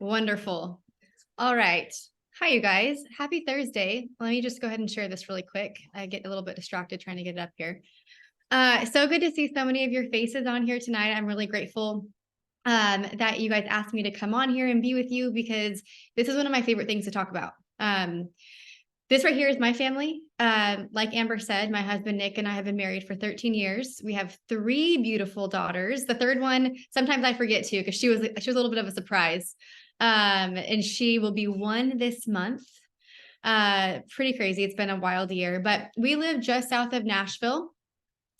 Wonderful. All right. Hi, you guys. Happy Thursday. Let me just go ahead and share this really quick. I get a little bit distracted trying to get it up here. So good to see so many of your faces on here tonight. I'm really grateful that you guys asked me to come on here and be with you because this is one of my favorite things to talk about. This right here is my family. Like Amber said, my husband, Nick, and I have been married for 13 years. We have 3 beautiful daughters. The third one, sometimes I forget too, because she was a little bit of a surprise. And she will be 1 this month. Pretty crazy. It's been a wild year, but we live just south of Nashville.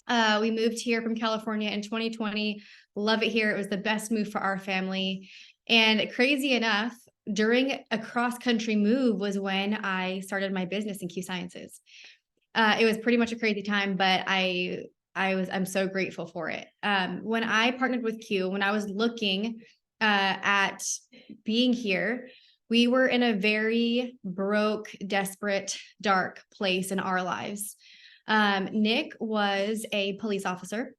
We moved here from California in 2020. Love it here. It was the best move for our family. And crazy enough, during a cross-country move was when I started my business in Q Sciences. It was pretty much a crazy time, but I'm so grateful for it. When I partnered with Q, when I was looking at being here, we were in a very broke, desperate, dark place in our lives. Nick was a police officer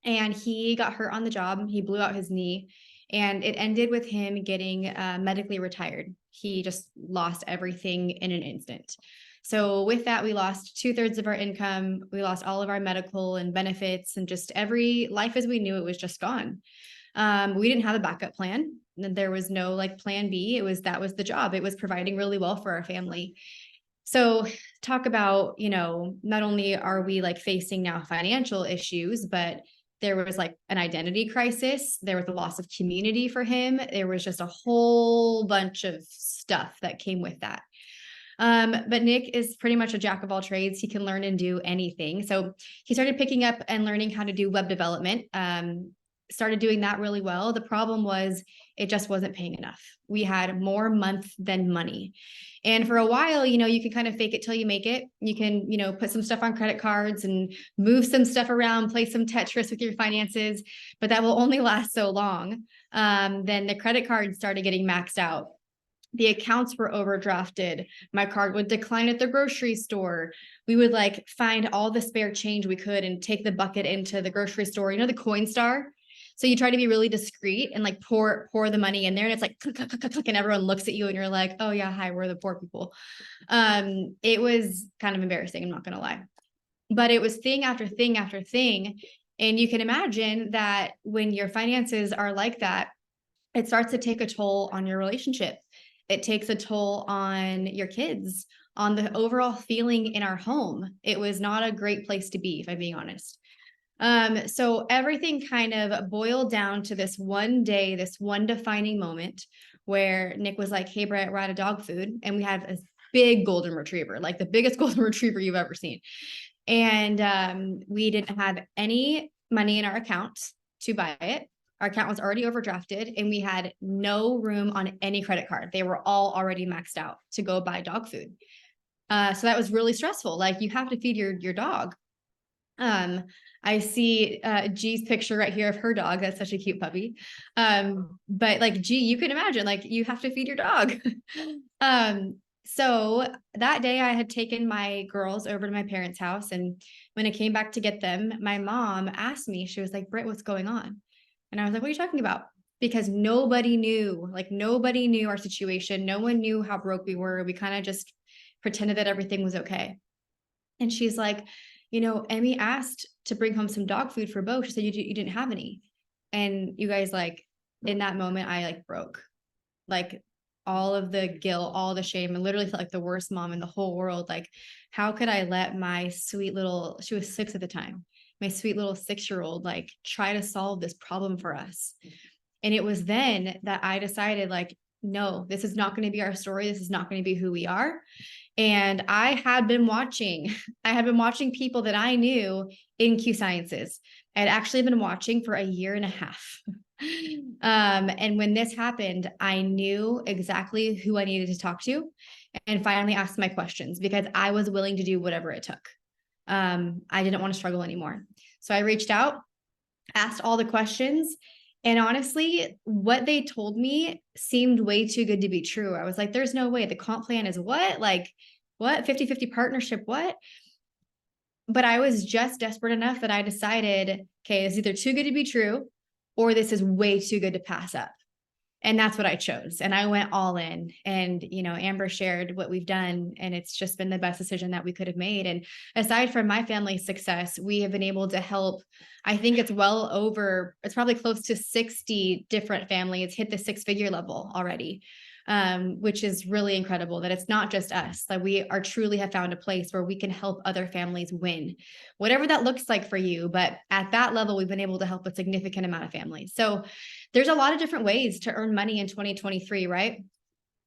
and he got hurt on the job. He blew out his knee and it ended with him getting medically retired. He just lost everything in an instant. So with that, we lost 2/3 of our income. We lost all of our medical and benefits and just every life as we knew it was just gone. We didn't have a backup plan. There was no like plan B. That was the job. It was providing really well for our family. So talk about, not only are we like facing now financial issues, but there was like an identity crisis. There was a loss of community for him. There was just a whole bunch of stuff that came with that. But Nick is pretty much a jack of all trades. He can learn and do anything. So he started picking up and learning how to do web development. Started doing that really well. The problem was it just wasn't paying enough. We had more month than money. And for a while, you can kind of fake it till you make it. You can, put some stuff on credit cards and move some stuff around, play some Tetris with your finances, but that will only last so long. Then the credit cards started getting maxed out. The accounts were overdrafted. My card would decline at the grocery store. We would like find all the spare change we could and take the bucket into the grocery store, the Coinstar. So you try to be really discreet and like pour the money in there and it's like click, click, click, click, and everyone looks at you and you're like, oh yeah, hi, we're the poor people. It was kind of embarrassing, I'm not gonna lie. But it was thing after thing after thing. And you can imagine that when your finances are like that, it starts to take a toll on your relationship. It takes a toll on your kids, on the overall feeling in our home. It was not a great place to be, if I'm being honest. So everything kind of boiled down to this one day, this one defining moment where Nick was like, hey, Brett, we're out of dog food. And we had a big golden retriever, like the biggest golden retriever you've ever seen. And we didn't have any money in our account to buy it. Our account was already overdrafted and we had no room on any credit card. They were all already maxed out to go buy dog food. So that was really stressful. Like you have to feed your dog. I see G's picture right here of her dog. That's such a cute puppy. But like G, you can imagine like you have to feed your dog. So that day I had taken my girls over to my parents' house. And when I came back to get them, my mom asked me, she was like, Britt, what's going on? And I was like, what are you talking about? Because nobody knew our situation. No one knew how broke we were. We kind of just pretended that everything was okay. And she's like, Emmy asked to bring home some dog food for Bo. She said, you didn't have any. And you guys, like, in that moment, I like broke, like all of the guilt, all the shame, and literally felt like the worst mom in the whole world. Like, how could I let my sweet little, she was 6 at the time, my sweet little 6-year-old, like try to solve this problem for us. And it was then that I decided like, no, this is not going to be our story. This is not going to be who we are. And I had been watching people that I knew in Q Sciences. I had actually been watching for a year and a half. And when this happened, I knew exactly who I needed to talk to and finally asked my questions because I was willing to do whatever it took. I didn't want to struggle anymore. So I reached out, asked all the questions. And honestly, what they told me seemed way too good to be true. I was like, there's no way. The comp plan is what? Like, what? 50-50 partnership, what? But I was just desperate enough that I decided, okay, it's either too good to be true or this is way too good to pass up. And that's what I chose. And I went all in. And, Amber shared what we've done, and it's just been the best decision that we could have made. And aside from my family's success, we have been able to help, I think it's probably close to 60 different families hit the 6-figure level already. Which is really incredible that it's not just us, that we are truly have found a place where we can help other families win, whatever that looks like for you. But at that level, we've been able to help a significant amount of families. So there's a lot of different ways to earn money in 2023, right?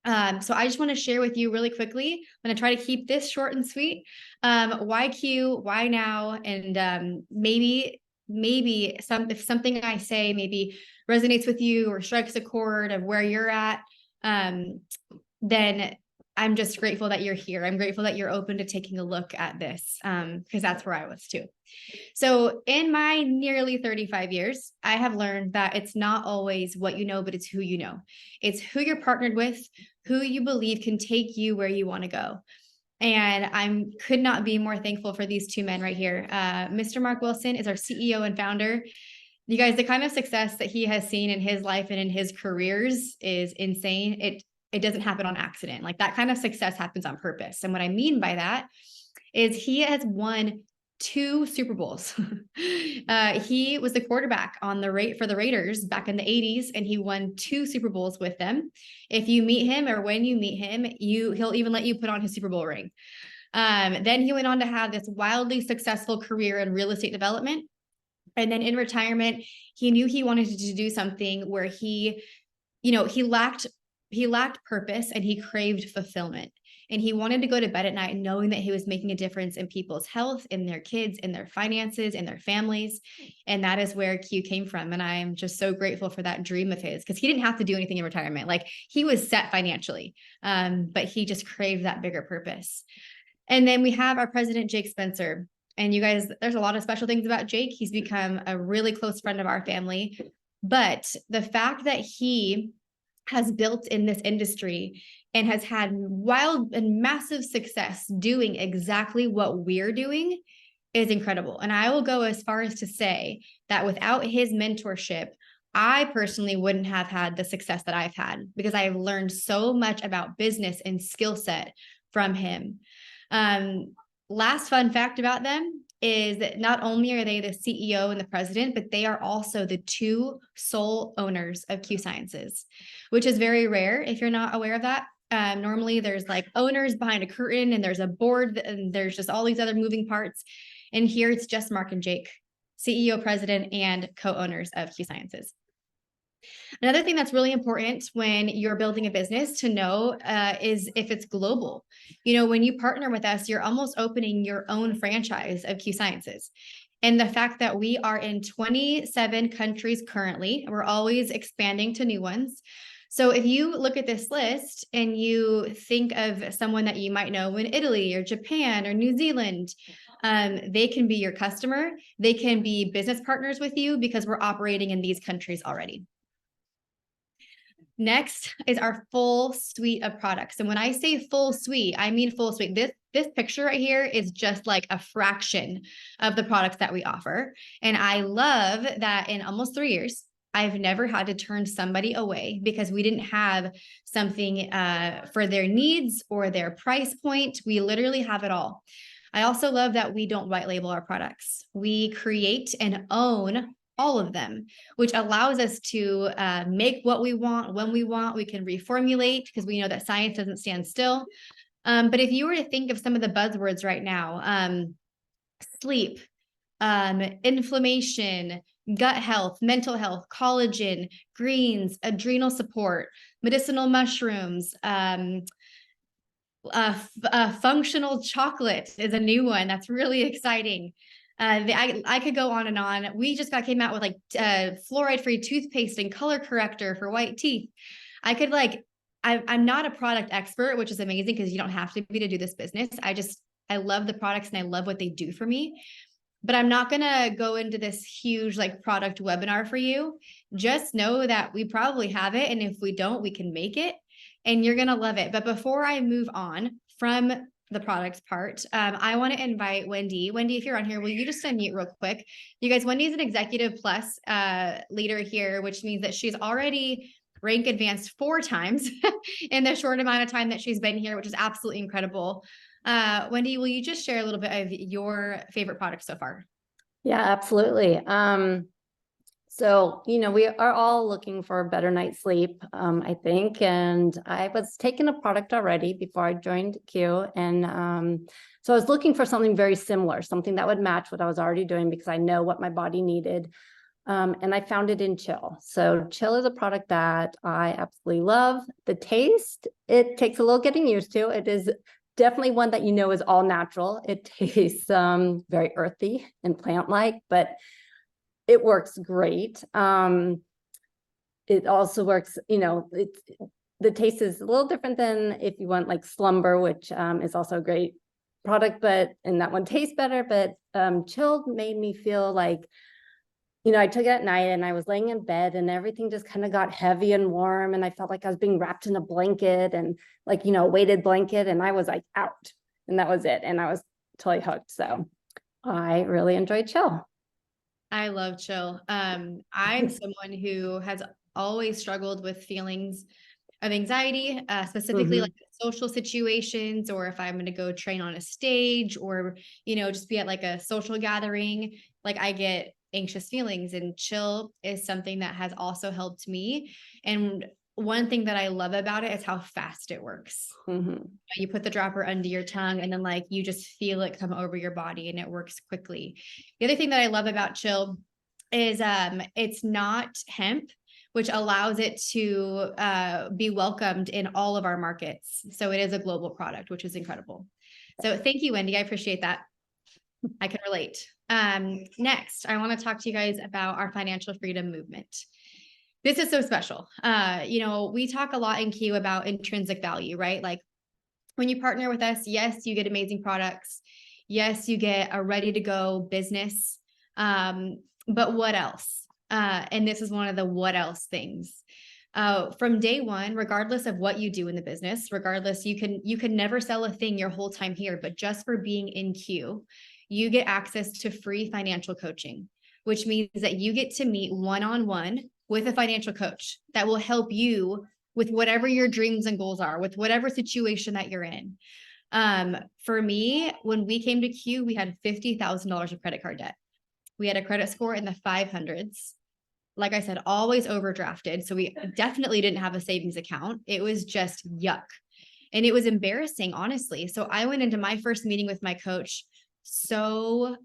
So I just want to share with you really quickly. I'm going to try to keep this short and sweet. Why Q, why now? And maybe if something I say maybe resonates with you or strikes a chord of where you're at, then I'm just grateful that you're here. I'm grateful that you're open to taking a look at this, because that's where I was too. So in my nearly 35 years, I have learned that it's not always what you know, but it's who you know. It's who you're partnered with, who you believe can take you where you want to go. And I could not be more thankful for these two men right here. Mr. Mark Wilson is our CEO and founder. You guys, the kind of success that he has seen in his life and in his careers is insane. It doesn't happen on accident. Like, that kind of success happens on purpose. And what I mean by that is he has won 2 Super Bowls. He was the quarterback for the Raiders back in the 80s, and he won 2 Super Bowls with them. If you meet him, or when you meet him, he'll even let you put on his Super Bowl ring. Then he went on to have this wildly successful career in real estate development. And then in retirement, he knew he wanted to do something where he lacked purpose, and he craved fulfillment. And he wanted to go to bed at night knowing that he was making a difference in people's health, in their kids, in their finances, in their families. And that is where Q came from. And I am just so grateful for that dream of his, because he didn't have to do anything in retirement. Like, he was set financially, but he just craved that bigger purpose. And then we have our president, Jake Spencer. And you guys, there's a lot of special things about Jake. He's become a really close friend of our family. But the fact that he has built in this industry and has had wild and massive success doing exactly what we're doing is incredible. And I will go as far as to say that without his mentorship, I personally wouldn't have had the success that I've had, because I have learned so much about business and skill set from him. Last fun fact about them is that not only are they the CEO and the president, but they are also the 2 sole owners of Q Sciences, which is very rare if you're not aware of that. Normally there's like owners behind a curtain, and there's a board, and there's just all these other moving parts. And here it's just Mark and Jake, CEO, president, and co-owners of Q Sciences. Another thing that's really important when you're building a business to know is if it's global. When you partner with us, you're almost opening your own franchise of Q Sciences. And the fact that we are in 27 countries currently, we're always expanding to new ones. So if you look at this list and you think of someone that you might know in Italy or Japan or New Zealand, they can be your customer. They can be business partners with you, because we're operating in these countries already. Next is our full suite of products. And when I say full suite, I mean full suite. This picture right here is just like a fraction of the products that we offer. And I love that in almost 3 years, I've never had to turn somebody away because we didn't have something for their needs or their price point. We literally have it all. I also love that we don't white label our products. We create and own all of them, which allows us to make what we want when we want. We can reformulate, because we know that science doesn't stand still. But if you were to think of some of the buzzwords right now, sleep, inflammation, gut health, mental health, collagen, greens, adrenal support, medicinal mushrooms, functional chocolate is a new one that's really exciting. I could go on and on. We just came out with like fluoride-free toothpaste and color corrector for white teeth. I'm not a product expert, which is amazing, because you don't have to be to do this business. I love the products and I love what they do for me. But I'm not going to go into this huge like product webinar for you. Just know that we probably have it. And if we don't, we can make it and you're going to love it. But before I move on from the products part, I want to invite Wendy. Wendy, if you're on here, will you just unmute real quick? You guys, Wendy's an executive plus leader here, which means that she's already rank advanced 4 times in the short amount of time that she's been here, which is absolutely incredible. Wendy, will you just share a little bit of your favorite product so far? Yeah, absolutely. So, we are all looking for a better night's sleep, I think. And I was taking a product already before I joined Q. And so I was looking for something very similar, something that would match what I was already doing because I know what my body needed. And I found it in Chill. So Chill is a product that I absolutely love. The taste, it takes a little getting used to. It is definitely one that is all natural. It tastes very earthy and plant-like, but it works great. It also works, the taste is a little different than if you want like Slumber, which is also a great product, and that one tastes better. But Chilled made me feel like, I took it at night and I was laying in bed and everything just kind of got heavy and warm. And I felt like I was being wrapped in a blanket and like, a weighted blanket. And I was like out, and that was it. And I was totally hooked. So I really enjoyed Chill. I love Chill. I'm someone who has always struggled with feelings of anxiety, specifically like social situations, or if I'm going to go train on a stage or, just be at like a social gathering, like I get anxious feelings, and Chill is something that has also helped me. And one thing that I love about it is how fast it works. You put the dropper under your tongue and then like you just feel it come over your body and it works quickly. The other thing that I love about Chill is it's not hemp, which allows it to be welcomed in all of our markets. So it is a global product, which is incredible. So thank you, Wendy. I appreciate that. I can relate. Next, I want to talk to you guys about our financial freedom movement. This is so special. We talk a lot in Q about intrinsic value, right? Like when you partner with us, yes, you get amazing products. Yes, you get a ready to go business. But what else? And this is one of the what else things. From day one, regardless of what you do in the business, regardless, you can never sell a thing your whole time here, but just for being in Q, you get access to free financial coaching, which means that you get to meet one-on-one with a financial coach that will help you with whatever your dreams and goals are, with whatever situation that you're in. For me, when we came to Q, we had $50,000 of credit card debt. We had a credit score in the 500s. Like I said, always overdrafted. So we definitely didn't have a savings account. It was just yuck. And it was embarrassing, honestly. So I went into my first meeting with my coach so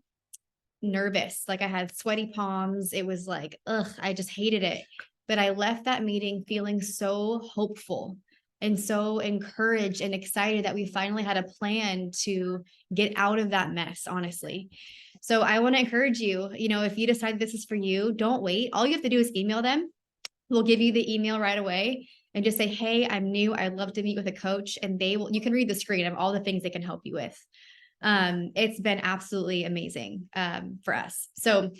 nervous. Like I had sweaty palms. It was like, I just hated it. But I left that meeting feeling so hopeful and so encouraged and excited that we finally had a plan to get out of that mess, honestly. So I want to encourage you, if you decide this is for you, don't wait. All you have to do is email them. We'll give you the email right away and just say, hey, I'm new. I'd love to meet with a coach. And you can read the screen of all the things they can help you with. It's been absolutely amazing for us. So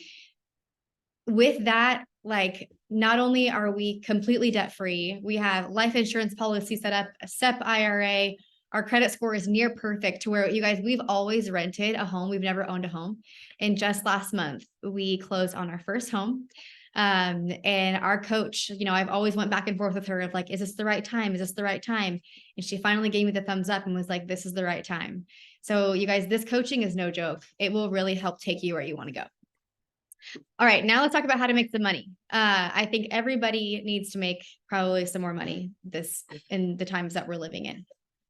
with that, like not only are we completely debt free, we have life insurance policy set up, a SEP IRA. Our credit score is near perfect to where you guys, we've always rented a home. We've never owned a home. And just last month, we closed on our first home. And our coach, I've always went back and forth with her of like, is this the right time? Is this the right time? And she finally gave me the thumbs up and was like, this is the right time. So you guys, this coaching is no joke. It will really help take you where you want to go. All right, now let's talk about how to make some money. I think everybody needs to make probably some more money in the times that we're living in.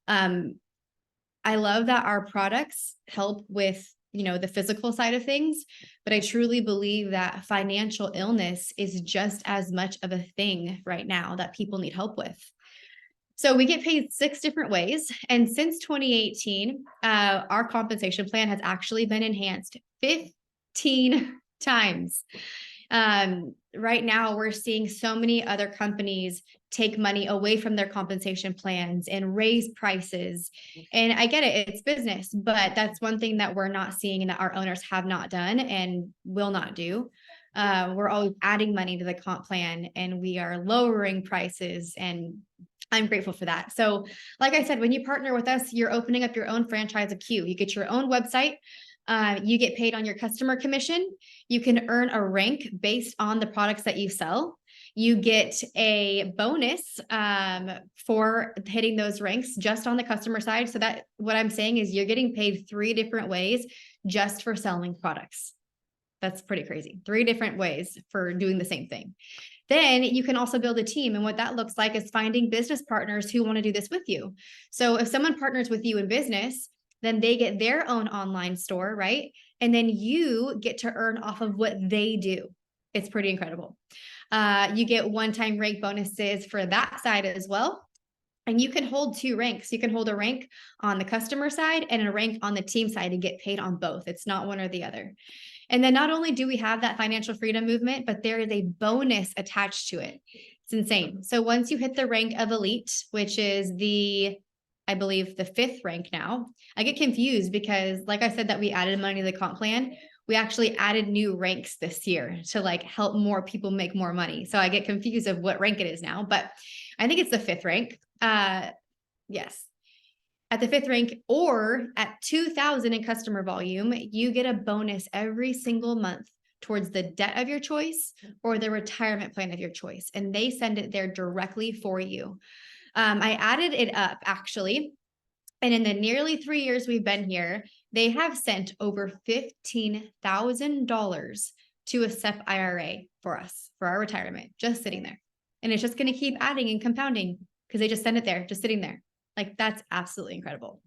I love that our products help with, the physical side of things, but I truly believe that financial illness is just as much of a thing right now that people need help with. So we get paid 6 different ways. And since 2018, our compensation plan has actually been enhanced 15 times. Right now, we're seeing so many other companies take money away from their compensation plans and raise prices. And I get it, it's business, but that's one thing that we're not seeing and that our owners have not done and will not do. We're always adding money to the comp plan and we are lowering prices, and I'm grateful for that. So like I said, when you partner with us, you're opening up your own franchise of Q. You get your own website. You get paid on your customer commission. You can earn a rank based on the products that you sell. You get a bonus for hitting those ranks just on the customer side. So that what I'm saying is you're getting paid 3 different ways just for selling products. That's pretty crazy. 3 different ways for doing the same thing. Then you can also build a team. And what that looks like is finding business partners who want to do this with you. So if someone partners with you in business, then they get their own online store, right? And then you get to earn off of what they do. It's pretty incredible. You get one-time rank bonuses for that side as well. And you can hold 2 ranks. You can hold a rank on the customer side and a rank on the team side and get paid on both. It's not one or the other. And then not only do we have that financial freedom movement, but there is a bonus attached to it. It's insane. So once you hit the rank of elite, which is I believe the 5th rank now, I get confused because like I said, that we added money to the comp plan. We actually added new ranks this year to like help more people make more money. So I get confused of what rank it is now, but I think it's the 5th rank. Yes. At the 5th rank or at 2,000 in customer volume, you get a bonus every single month towards the debt of your choice or the retirement plan of your choice. And they send it there directly for you. I added it up actually. And in the nearly 3 years we've been here, they have sent over $15,000 to a SEP IRA for us, for our retirement, just sitting there. And it's just going to keep adding and compounding because they just send it there, just sitting there. Like that's absolutely incredible.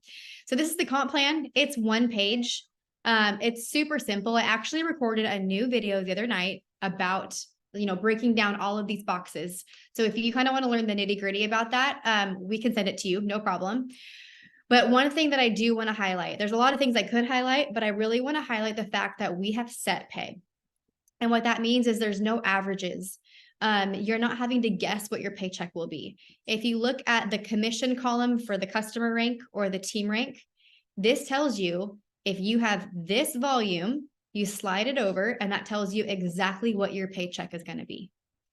So this is the comp plan. It's 1 page. It's super simple. I actually recorded a new video the other night about, breaking down all of these boxes. So if you kind of want to learn the nitty gritty about that, we can send it to you, no problem. But one thing that I do want to highlight, there's a lot of things I could highlight, but I really want to highlight the fact that we have set pay. And what that means is there's no averages. You're not having to guess what your paycheck will be. If you look at the commission column for the customer rank or the team rank, this tells you if you have this volume, you slide it over and that tells you exactly what your paycheck is going to be.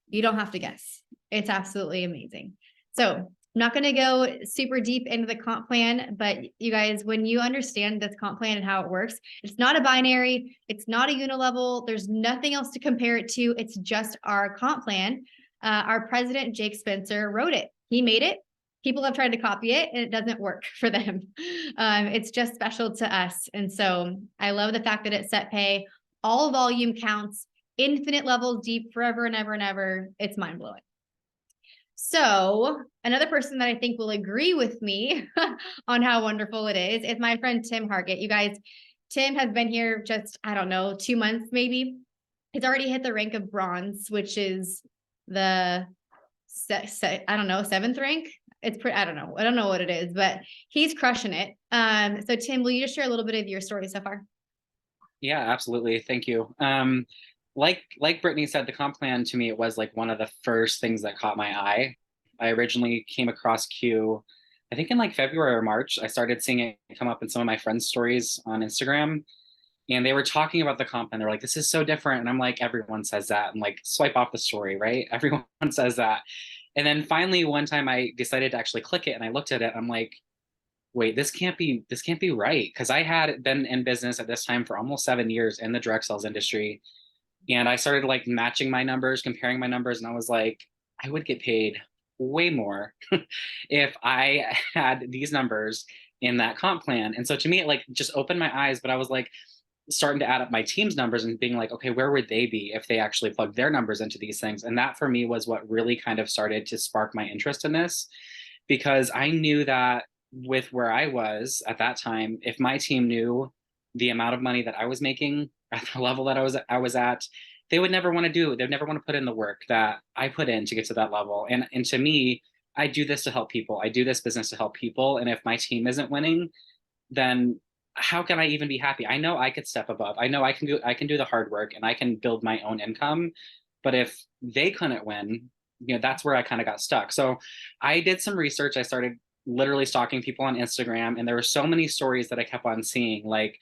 You don't have to guess. It's absolutely amazing. So I'm not going to go super deep into the comp plan, but you guys, when you understand this comp plan and how it works, it's not a binary, it's not a unilevel, there's nothing else to compare it to. It's just our comp plan. Our president, Jake Spencer, wrote it. He made it. People have tried to copy it and it doesn't work for them. It's just special to us. And so I love the fact that it's set pay, all volume counts, infinite levels deep forever and ever and ever. It's mind blowing. So another person that I think will agree with me on how wonderful it is my friend, Tim Hargett. You guys, Tim has been here just, I don't know, 2 months, maybe. He's already hit the rank of bronze, which is the, I don't know, 7th rank. It's pretty, I don't know what it is, but he's crushing it. So Tim, will you just share a little bit of your story so far? Yeah, absolutely. Thank you. Like Brittany said, the comp plan to me, it was like one of the first things that caught my eye. I originally came across Q, I think in like February or March. I started seeing it come up in some of my friends' stories on Instagram. And they were talking about the comp and they were like, this is so different. And I'm like, everyone says that. And like, swipe off the story, right? Everyone says that. And then finally, one time I decided to actually click it and I looked at it. I'm like, wait, this can't be right. Because I had been in business at this time for almost 7 years in the direct sales industry. And I started like matching my numbers, comparing my numbers. And I was like, I would get paid way more if I had these numbers in that comp plan. And so to me, it like just opened my eyes, but I was like starting to add up my team's numbers and being like, okay, where would they be if they actually plugged their numbers into these things? And that for me was what really kind of started to spark my interest in this, because I knew that with where I was at that time, if my team knew the amount of money that I was making at the level that I was at, they would never want to do it. They'd never want to put in the work that I put in to get to that level. And to me, I do this to help people. I do this business to help people. And if my team isn't winning, then how can I even be happy? I know I could step above. I know I can do the hard work and I can build my own income. But if they couldn't win, that's where I kind of got stuck. So I did some research. I started literally stalking people on Instagram, and there were so many stories that I kept on seeing, like,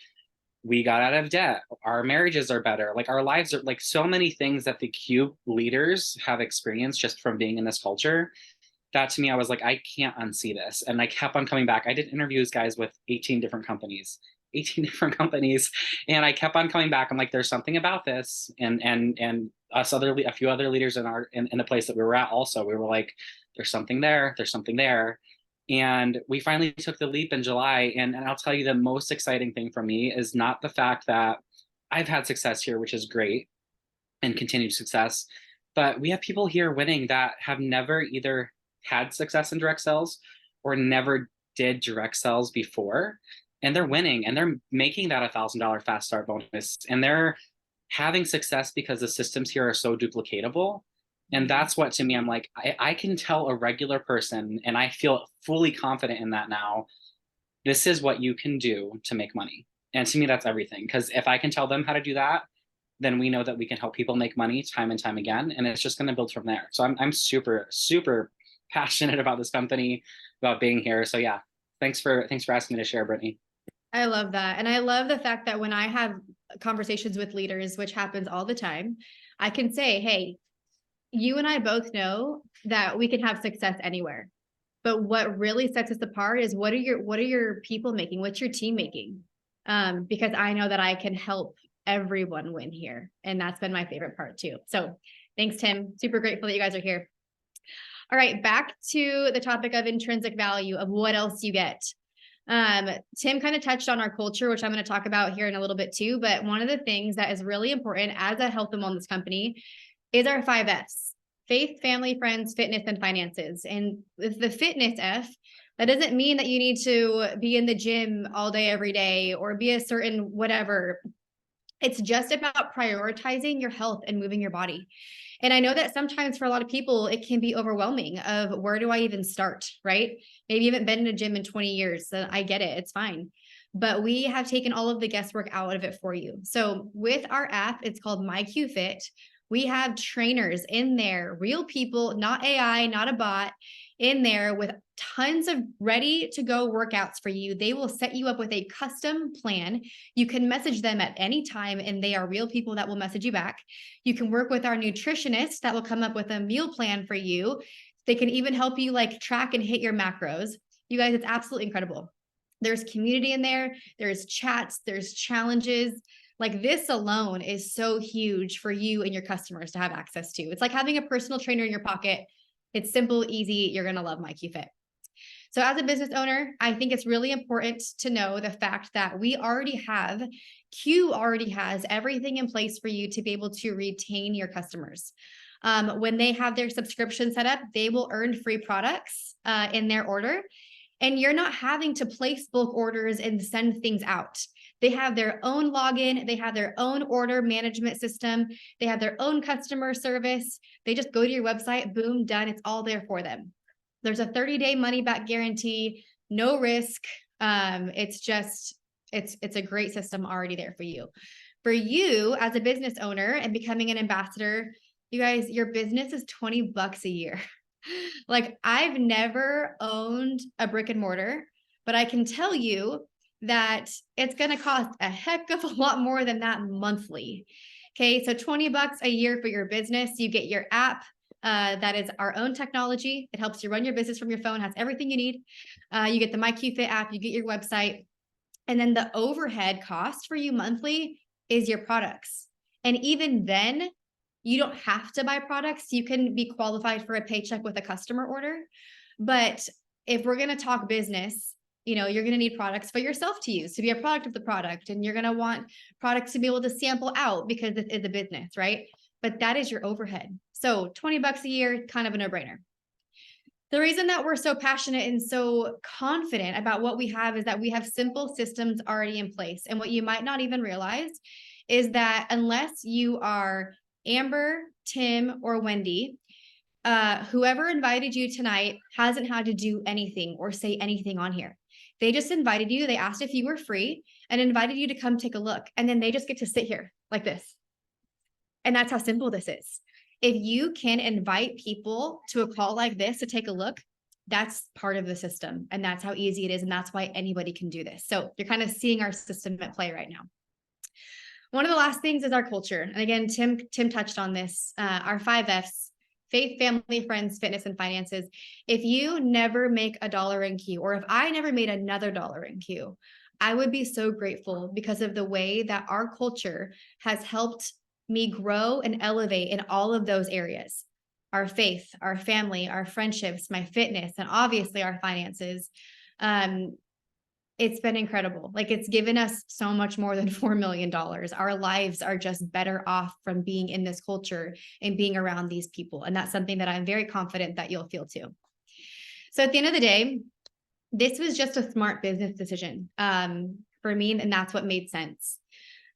we got out of debt, our marriages are better, like our lives are, like, so many things that the Cube leaders have experienced just from being in this culture. That to me, I was like, I can't unsee this. And I kept on coming back. I did interviews, guys, with 18 different companies, 18 different companies. And I kept on coming back. I'm like, there's something about this. And us a few other leaders in the place that we were at also, we were like, there's something there, there's something there. And we finally took the leap in July. And I'll tell you, the most exciting thing for me is not the fact that I've had success here, which is great, and continued success, but we have people here winning that have never either had success in direct sales or never did direct sales before. And they're winning and they're making that $1,000 fast start bonus. And they're having success because the systems here are so duplicatable. And that's what, to me, I'm like, I can tell a regular person, and I feel fully confident in that now, this is what you can do to make money. And to me, that's everything. Because if I can tell them how to do that, then we know that we can help people make money time and time again. And it's just going to build from there. So I'm super, super passionate about this company, about being here. So yeah, thanks for asking me to share, Brittany. I love that. And I love the fact that when I have conversations with leaders, which happens all the time, I can say, hey, you and I both know that we can have success anywhere. But what really sets us apart is what are your people making? What's your team making? Because I know that I can help everyone win here. And that's been my favorite part too. So thanks, Tim. Super grateful that you guys are here. All right, back to the topic of intrinsic value of what else you get. Tim kind of touched on our culture, which I'm going to talk about here in a little bit too. But one of the things that is really important as a health and wellness company is our 5 F's: faith, family, friends, fitness, and finances. And with the fitness F, that doesn't mean that you need to be in the gym all day, every day, or be a certain whatever. It's just about prioritizing your health and moving your body. And I know that sometimes for a lot of people, it can be overwhelming of where do I even start, right? Maybe you haven't been in a gym in 20 years. So I get it. It's fine. But we have taken all of the guesswork out of it for you. So with our app, it's called MyQFit. We have trainers in there, real people, not AI, not a bot, in there with tons of ready to go workouts for you. They will set you up with a custom plan. You can message them at any time, and they are real people that will message you back. You can work with our nutritionist that will come up with a meal plan for you. They can even help you like track and hit your macros. You guys, it's absolutely incredible. There's community in there. There's chats, there's challenges. Like this alone is so huge for you and your customers to have access to. It's like having a personal trainer in your pocket. It's simple, easy. You're going to love MyQFit. So as a business owner, I think it's really important to know the fact that Q already has everything in place for you to be able to retain your customers. When they have their subscription set up, they will earn free products in their order. And you're not having to place bulk orders and send things out. They have their own login. They have their own order management system. They have their own customer service. They just go to your website, boom, done. It's all there for them. There's a 30-day money back guarantee, no risk. It's a great system already there for you. For you as a business owner and becoming an ambassador, you guys, your business is $20 a year. Like I've never owned a brick and mortar, but I can tell you that it's going to cost a heck of a lot more than that monthly. Okay. So $20 a year for your business. You get your app. That is our own technology. It helps you run your business from your phone, has everything you need. You get the MyQFit app, you get your website. And then the overhead cost for you monthly is your products. And even then, you don't have to buy products. You can be qualified for a paycheck with a customer order. But if we're going to talk business, you're going to need products for yourself to use, to be a product of the product. And you're going to want products to be able to sample out because it is a business, right? But that is your overhead. So $20 a year, kind of a no-brainer. The reason that we're so passionate and so confident about what we have is that we have simple systems already in place. And what you might not even realize is that unless you are Amber, Tim, or Wendy, whoever invited you tonight hasn't had to do anything or say anything on here. They just invited you. They asked if you were free and invited you to come take a look. And then they just get to sit here like this. And that's how simple this is. If you can invite people to a call like this to take a look, that's part of the system. And that's how easy it is. And that's why anybody can do this. So you're kind of seeing our system at play right now. One of the last things is our culture. And again, Tim touched on this, our 5 F's: faith, family, friends, fitness, and finances. If you never make $1 in Q, or if I never made another $1 in Q, I would be so grateful because of the way that our culture has helped me grow and elevate in all of those areas. Our faith, our family, our friendships, my fitness, and obviously our finances. It's been incredible. Like, it's given us so much more than $4 million. Our lives are just better off from being in this culture and being around these people. And that's something that I'm very confident that you'll feel too. So at the end of the day, this was just a smart business decision for me, and that's what made sense.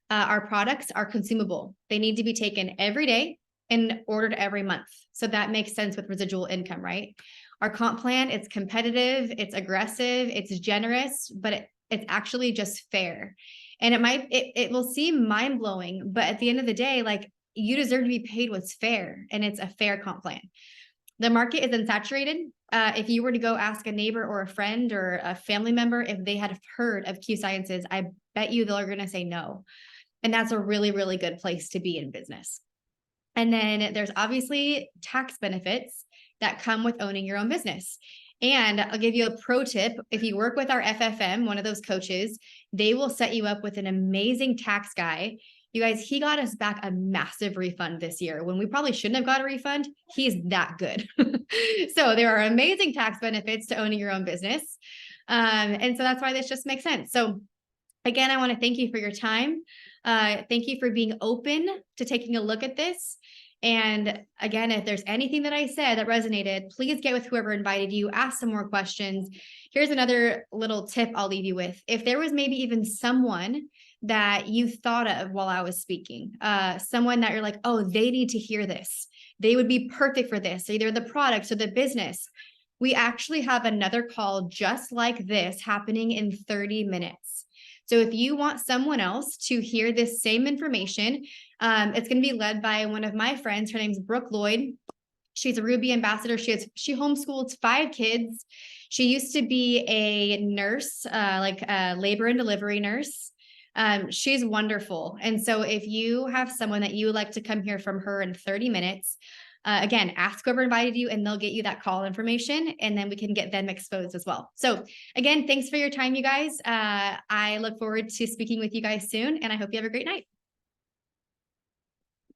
Our products are consumable. They need to be taken every day and ordered every month. So that makes sense with residual income, right? Our comp plan, it's competitive, it's aggressive, it's generous, but it's actually just fair. And it will seem mind blowing, but at the end of the day, like, you deserve to be paid what's fair, and it's a fair comp plan. The market is unsaturated. If you were to go ask a neighbor or a friend or a family member if they had heard of Q Sciences, I bet you they're going to say no. And that's a really, really good place to be in business. And then there's obviously tax benefits that come with owning your own business. And I'll give you a pro tip. If you work with our FFM, one of those coaches, they will set you up with an amazing tax guy. You guys, he got us back a massive refund this year when we probably shouldn't have got a refund. He's that good. So there are amazing tax benefits to owning your own business. And so that's why this just makes sense. So again, I want to thank you for your time. Thank you for being open to taking a look at this. And again, if there's anything that I said that resonated, please get with whoever invited you, ask some more questions. Here's another little tip I'll leave you with. If there was maybe even someone that you thought of while I was speaking, someone that you're like, oh, they need to hear this. They would be perfect for this, either the product or the business. We actually have another call just like this happening in 30 minutes. So if you want someone else to hear this same information, it's going to be led by one of my friends. Her name's Brooke Lloyd. She's a Ruby ambassador. She homeschooled 5 kids. She used to be a nurse, like a labor and delivery nurse. She's wonderful. And so if you have someone that you would like to come hear from her in 30 minutes, again, ask whoever invited you and they'll get you that call information, and then we can get them exposed as well. So again, thanks for your time, you guys. I look forward to speaking with you guys soon, and I hope you have a great night.